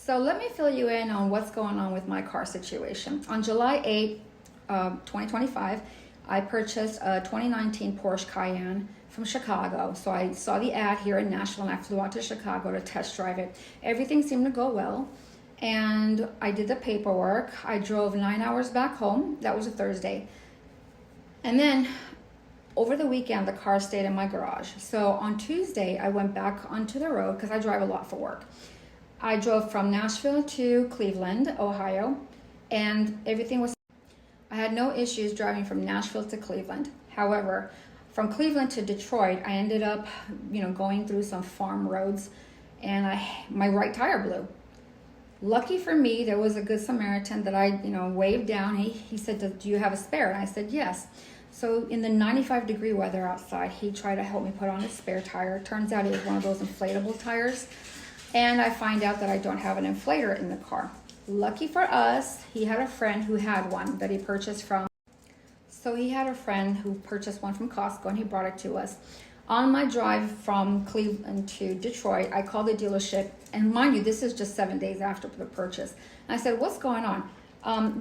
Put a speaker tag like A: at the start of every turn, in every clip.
A: So let me fill you in on what's going on with my car situation. On July 8, 2025, I purchased a 2019 Porsche Cayenne from Chicago. So I saw the ad here in Nashville and I flew out to Chicago to test drive it. Everything seemed to go well. And I did the paperwork. I drove 9 hours back home. That was a Thursday. And then over the weekend, the car stayed in my garage. So on Tuesday, I went back onto the road because I drive a lot for work. I drove from Nashville to Cleveland, Ohio, and everything was, I had no issues driving from Nashville to Cleveland. However, from Cleveland to Detroit, I ended up, going through some farm roads and my right tire blew. Lucky for me, there was a good Samaritan that I, waved down. He said, do you have a spare? And I said, yes. So in the 95-degree weather outside, he tried to help me put on a spare tire. Turns out it was one of those inflatable tires. And I find out that I don't have an inflator in the car. Lucky for us, he had a friend who had one that he purchased from. So he had a friend who purchased one from Costco and he brought it to us. On my drive from Cleveland to Detroit, I called the dealership, and mind you, this is just 7 days after the purchase. And I said, what's going on?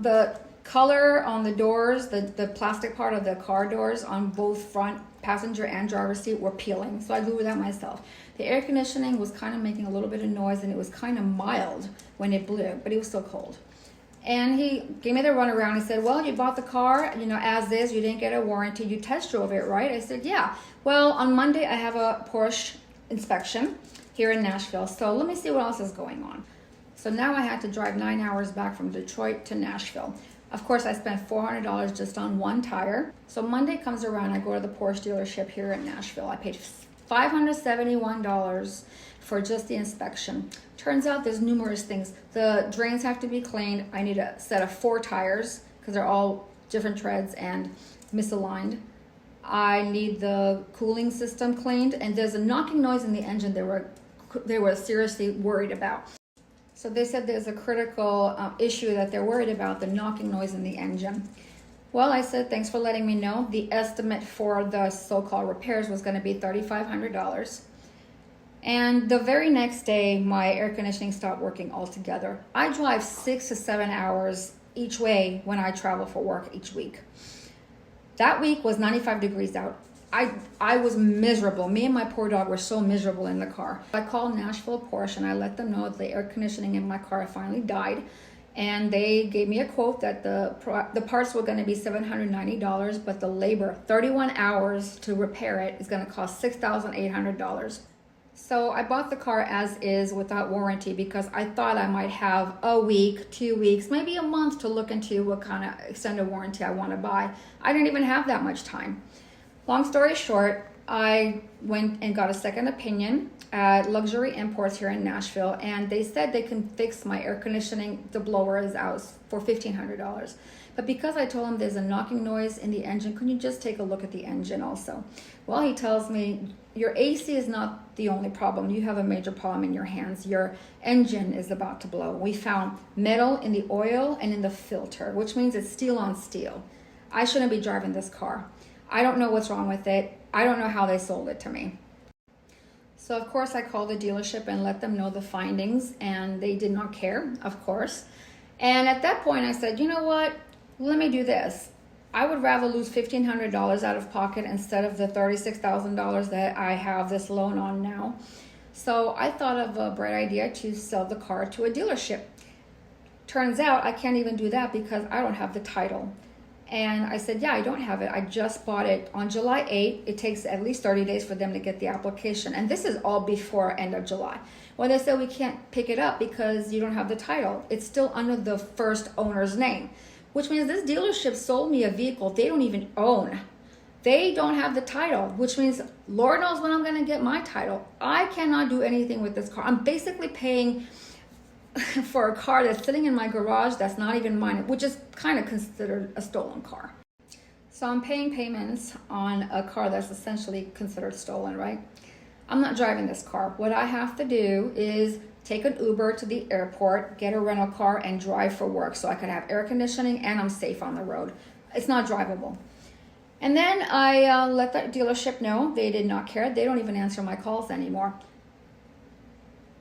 A: The color on the doors, the plastic part of the car doors on both front passenger and driver's seat were peeling. So I blew that myself. The air conditioning was kind of making a little bit of noise and it was kind of mild when it blew, but it was still cold. And he gave me the runaround. He said, well, you bought the car, as is, you didn't get a warranty. You test drove it, right? I said, yeah. Well, on Monday, I have a Porsche inspection here in Nashville. So let me see what else is going on. So now I had to drive 9 hours back from Detroit to Nashville. Of course, I spent $400 just on one tire. So Monday comes around, I go to the Porsche dealership here in Nashville. I paid $571 for just the inspection. Turns out there's numerous things. The drains have to be cleaned. I need a set of 4 tires because they're all different treads and misaligned. I need the cooling system cleaned, and there's a knocking noise in the engine they were seriously worried about. So they said there's a critical issue that they're worried about, the knocking noise in the engine. Well, I said, thanks for letting me know. The estimate for the so-called repairs was going to be $3,500. And the very next day, my air conditioning stopped working altogether. I drive 6 to 7 hours each way when I travel for work each week. That week was 95 degrees out. I was miserable. Me and my poor dog were so miserable in the car. I called Nashville Porsche and I let them know that the air conditioning in my car finally died. And they gave me a quote that the parts were going to be $790, but the labor, 31 hours to repair it, is going to cost $6,800. So I bought the car as is without warranty because I thought I might have a week, 2 weeks, maybe a month to look into what kind of extended warranty I want to buy. I didn't even have that much time. Long story short, I went and got a second opinion at Luxury Imports here in Nashville, and they said they can fix my air conditioning. The blower is out for $1,500. But because I told him there's a knocking noise in the engine, can you just take a look at the engine also? Well, he tells me, your AC is not the only problem. You have a major problem in your hands. Your engine is about to blow. We found metal in the oil and in the filter, which means it's steel on steel. I shouldn't be driving this car. I don't know what's wrong with it. I don't know how they sold it to me. So of course I called the dealership and let them know the findings, and they did not care, of course. And at that point I said, you know what? Let me do this. I would rather lose $1,500 out of pocket instead of the $36,000 that I have this loan on now. So I thought of a bright idea to sell the car to a dealership. Turns out I can't even do that because I don't have the title. And I said, yeah, I don't have it. I just bought it on July 8th. It takes at least 30 days for them to get the application. And this is all before end of July. Well, they said we can't pick it up because you don't have the title. It's still under the first owner's name, which means this dealership sold me a vehicle they don't even own. They don't have the title, which means Lord knows when I'm going to get my title. I cannot do anything with this car. I'm basically paying for a car that's sitting in my garage that's not even mine, which is kind of considered a stolen car. So I'm paying payments on a car that's essentially considered stolen, right? I'm not driving this car. What I have to do is take an Uber to the airport, get a rental car, and drive for work so I can have air conditioning and I'm safe on the road. It's not drivable. And then I let the dealership know. They did not care. They don't even answer my calls anymore.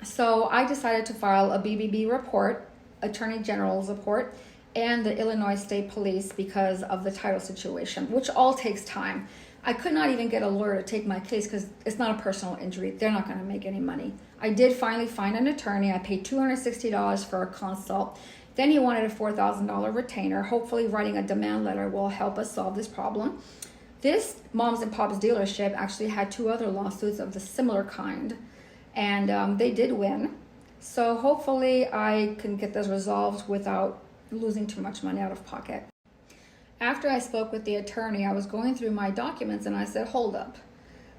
A: So I decided to file a BBB report, Attorney General's report, and the Illinois State Police because of the title situation, which all takes time. I could not even get a lawyer to take my case because it's not a personal injury. They're not going to make any money. I did finally find an attorney. I paid $260 for a consult. Then he wanted a $4,000 retainer. Hopefully writing a demand letter will help us solve this problem. This Moms and Pops dealership actually had 2 other lawsuits of the similar kind, and they did win. So hopefully I can get this resolved without losing too much money out of pocket. After I spoke with the attorney, I was going through my documents and I said, hold up.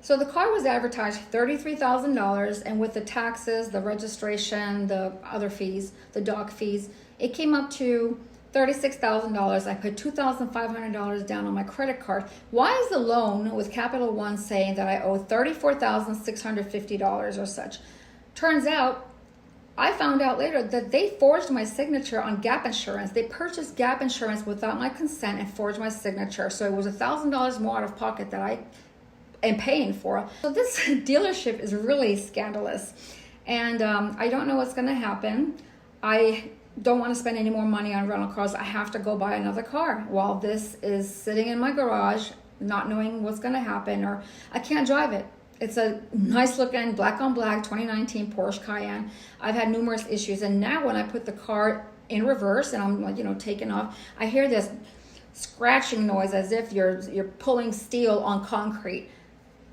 A: So the car was advertised $33,000, and with the taxes, the registration, the other fees, the doc fees, it came up to $36,000. I put $2,500 down on my credit card. Why is the loan with Capital One saying that I owe $34,650 or such? Turns out, I found out later that they forged my signature on Gap Insurance. They purchased Gap Insurance without my consent and forged my signature. So it was $1,000 more out of pocket that I am paying for. So this dealership is really scandalous. And I don't know what's going to happen. I don't want to spend any more money on rental cars. I have to go buy another car while this is sitting in my garage, not knowing what's going to happen, or I can't drive it. It's a nice looking black on black 2019 Porsche Cayenne. I've had numerous issues, and now when I put the car in reverse and I'm like, taking off, I hear this scratching noise as if you're pulling steel on concrete.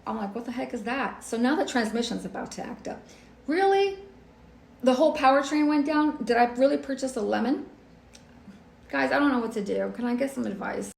A: I'm like, what the heck is that? So now the transmission's about to act up. Really? The whole powertrain went down? Did I really purchase a lemon? Guys, I don't know what to do. Can I get some advice?